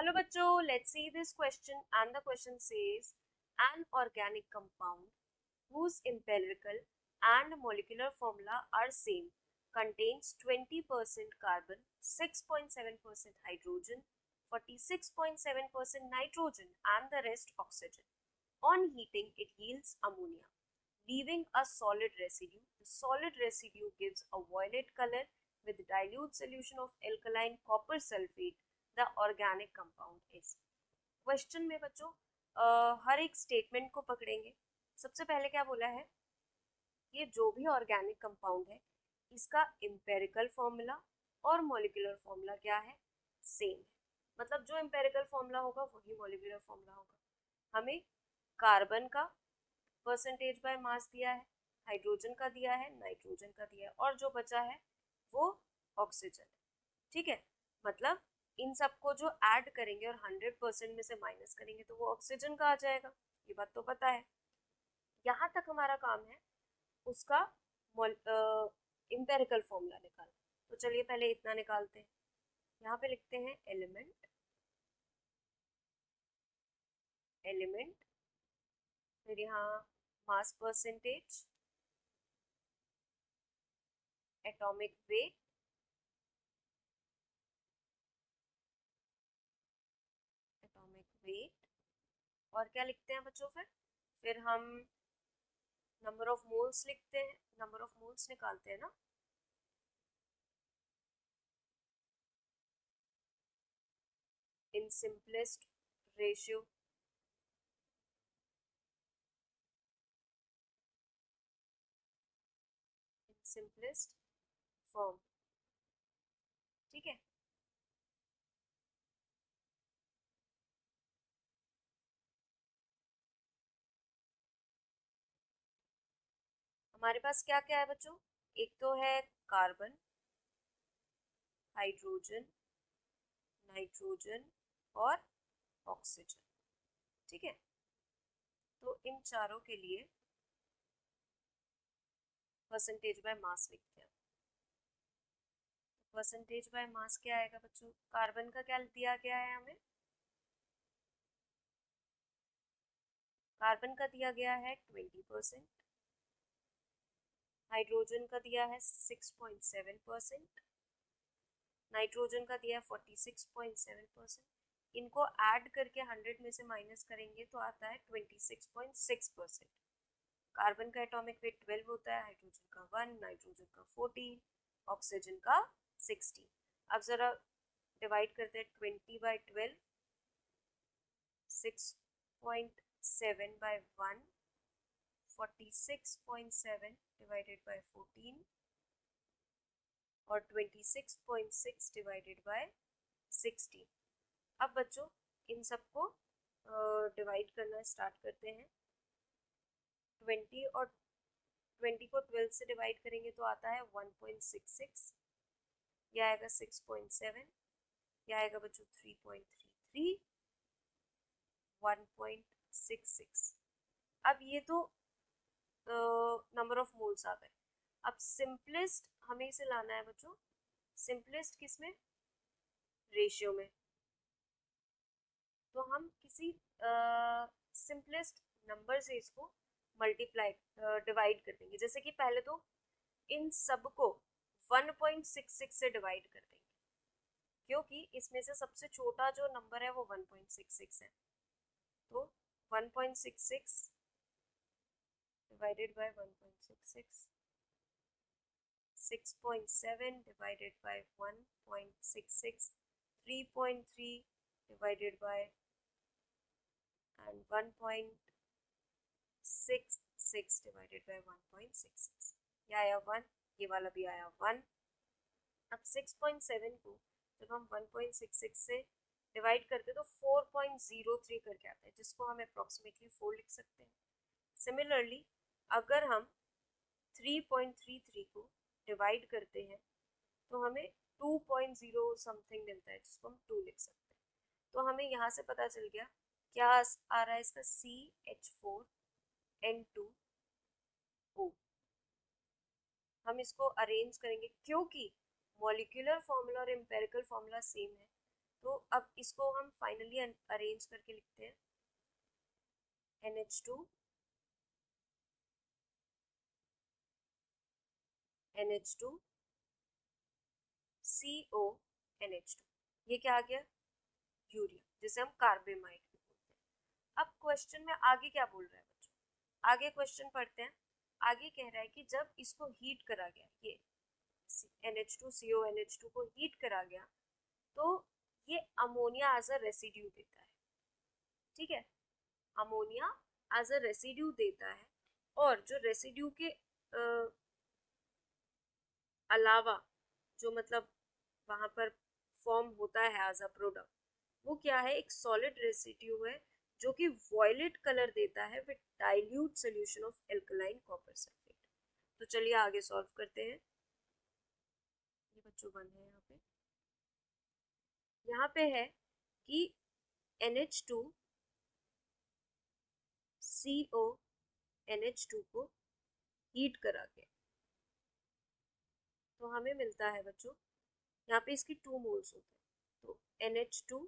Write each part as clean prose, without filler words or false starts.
Hello bachcho, let's see this question, and the question says an organic compound whose empirical and molecular formula are same contains 20% carbon, 6.7% hydrogen, 46.7% nitrogen and the rest oxygen. On heating it yields ammonia, leaving a solid residue. The solid residue gives a violet color with dilute solution of alkaline copper sulfate. The organic compound is. Question में बच्चों हर एक statement को पकड़ेंगे. सबसे पहले क्या बोला है, ये जो भी ऑर्गेनिक कंपाउंड है इसका एम्पेरिकल फॉर्मूला और मॉलिक्यूलर फॉर्मूला क्या है, सेम है. मतलब जो एम्पेरिकल फॉर्मूला होगा वही मॉलिक्यूलर फॉर्मूला होगा. हमें कार्बन का परसेंटेज बाय मास दिया है, हाइड्रोजन का दिया है, नाइट्रोजन का दिया है और जो बचा है वो ऑक्सीजन है. ठीक है, मतलब इन सबको जो ऐड करेंगे और 100% में से माइनस करेंगे तो वो ऑक्सीजन का आ जाएगा. ये बात तो पता है. यहाँ तक हमारा काम है उसका एम्पेरिकल फॉर्मूला निकालना. तो चलिए पहले इतना निकालते हैं. यहाँ पे लिखते हैं एलिमेंट एलिमेंट, फिर यहाँ मास परसेंटेज, एटॉमिक वेट, और क्या लिखते हैं बच्चों, फिर हम नंबर ऑफ मोल्स लिखते हैं. नंबर ऑफ मोल्स निकालते हैं ना. In simplest ratio, in simplest form. ठीक है, हमारे पास क्या क्या है बच्चों, एक तो है कार्बन, हाइड्रोजन, नाइट्रोजन और ऑक्सीजन. ठीक है, तो इन चारों के लिए परसेंटेज बाय मास लिखते हैं. परसेंटेज बाय मास क्या आएगा बच्चों, कार्बन का क्या दिया गया है हमें, कार्बन का दिया गया है 20%, हाइड्रोजन का दिया है 6.7%, नाइट्रोजन का दिया है 46.7%. इनको ऐड करके 100 में से माइनस करेंगे तो आता है 26.6%. कार्बन का एटॉमिक वेट 12 होता है, हाइड्रोजन का 1, नाइट्रोजन का 14, ऑक्सीजन का 16. अब जरा डिवाइड करते हैं 20/12, 6.7 by 1, 46.7 डिवाइडेड बाय 14 और 26.6 डिवाइडेड बाय 16. अब बच्चों इन सबको डिवाइड करना स्टार्ट करते हैं. 20 और 20 को 12 से डिवाइड करेंगे तो आता है 1.66, यह आएगा 6.7, यह आएगा बच्चों 3.33, 1.66. अब ये तो नंबर ऑफ मोल्स आ गए. अब सिंपलेस्ट हमें इसे लाना है बच्चों, सिंपलेस्ट किसमें, रेशियो में. तो हम किसी सिंपलेस्ट नंबर से इसको मल्टीप्लाई डिवाइड कर देंगे. जैसे कि पहले तो इन सबको 1.66 से डिवाइड कर देंगे, क्योंकि इसमें से सबसे छोटा जो नंबर है वो 1.66 है. तो 1.66 divided by 1.66, 6.7 divided by 1.66, 3.3 divided by and 1.66 divided by 1.66. ये आया 1, ये वाला भी आया 1. अब 6.7 को जब हम 1.66 से डिवाइड करते तो 4.03 करके आता है, जिसको हम अप्रोक्सीमेटली 4 लिख सकते हैं. सिमिलरली अगर हम 3.33 को डिवाइड करते हैं तो हमें 2.0 समथिंग मिलता है, जिसको हम 2 लिख सकते हैं. तो हमें यहाँ से पता चल गया क्या आ रहा है इसका, CH4N2O. हम इसको अरेंज करेंगे क्योंकि मॉलिक्यूलर फॉर्मूला और एम्पेरिकल फॉर्मूला सेम है, तो अब इसको हम फाइनली अरेंज करके लिखते हैं NH2 NH2 CO NH2, ये क्या आ गया? यूरिया, जिसे हम कार्बेमाइड भी बोलते हैं। अब क्वेश्चन में आगे क्या बोल रहा है बच्चों, आगे क्वेश्चन पढ़ते हैं। आगे कह रहा है कि जब इसको हीट करा गया, ये NH2CO NH2 को हीट करा गया तो ये अमोनिया एज अ रेसिड्यू देता है। ठीक है, अमोनिया एज अ रेसिड्यू देता है, और जो रेसिड्यू के अलावा जो मतलब वहां पर फॉर्म होता है एज अ प्रोडक्ट, वो क्या है? एक सॉलिड रेसिड्यू है जो कि वॉयलेट कलर देता है with dilute solution of alkaline copper sulphate. तो चलिए आगे सॉल्व करते हैं। ये बच्चों बंद है यहाँ पे है कि NH2 CO NH2 को हीट करा के तो हमें मिलता है बच्चों, यहाँ पे इसकी 2 मोल्स होते हैं, तो NH2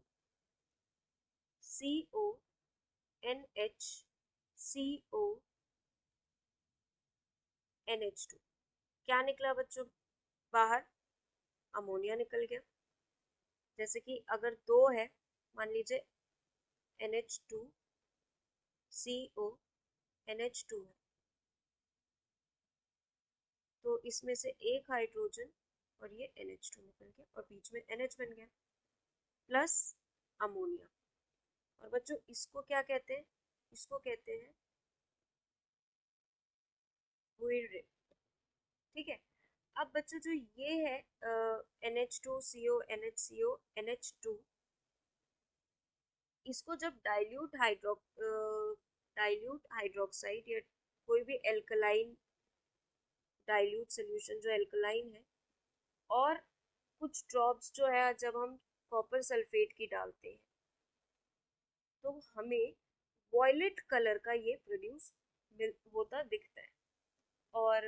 CO NH CO NH2 क्या निकला बच्चों बाहर? अमोनिया निकल गया। जैसे कि अगर 2 है, मान लीजिए NH2 CO NH2 है, तो इसमें से एक हाइड्रोजन और ये NH2 निकल गया और बीच में NH बन गया प्लस अमोनिया। और बच्चों इसको क्या कहते हैं? इसको कहते हैं ब्यूरेट। ठीक है, अब बच्चों जो ये है NH2CO NHCO NH2, इसको जब डाइल्यूट हाइड्रोक्साइड या कोई भी एल्कलाइन डाइल्यूट सोल्यूशन जो एल्कलाइन है, और कुछ ड्रॉप्स जो है जब हम कॉपर सल्फेट की डालते हैं तो हमें वॉयलेट कलर का ये प्रोड्यूस होता दिखता है। और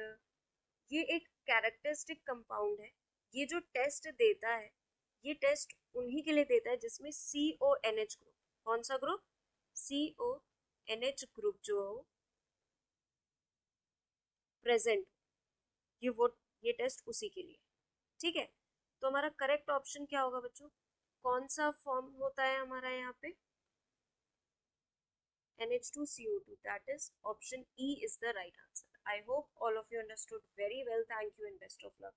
ये एक कैरेक्टरिस्टिक कंपाउंड है। ये जो टेस्ट देता है, ये टेस्ट उन्हीं के लिए देता है जिसमें CONH ग्रुप, कौन सा ग्रुप? CONH ग्रुप जो हो प्रेजेंट, ये टेस्ट उसी के लिए। ठीक है, तो हमारा करेक्ट ऑप्शन क्या होगा बच्चों? कौन सा फॉर्म होता है हमारा यहाँ पे? NH2CO2, that is option E is the right answer. I hope all of you understood very well. Thank you and best of luck.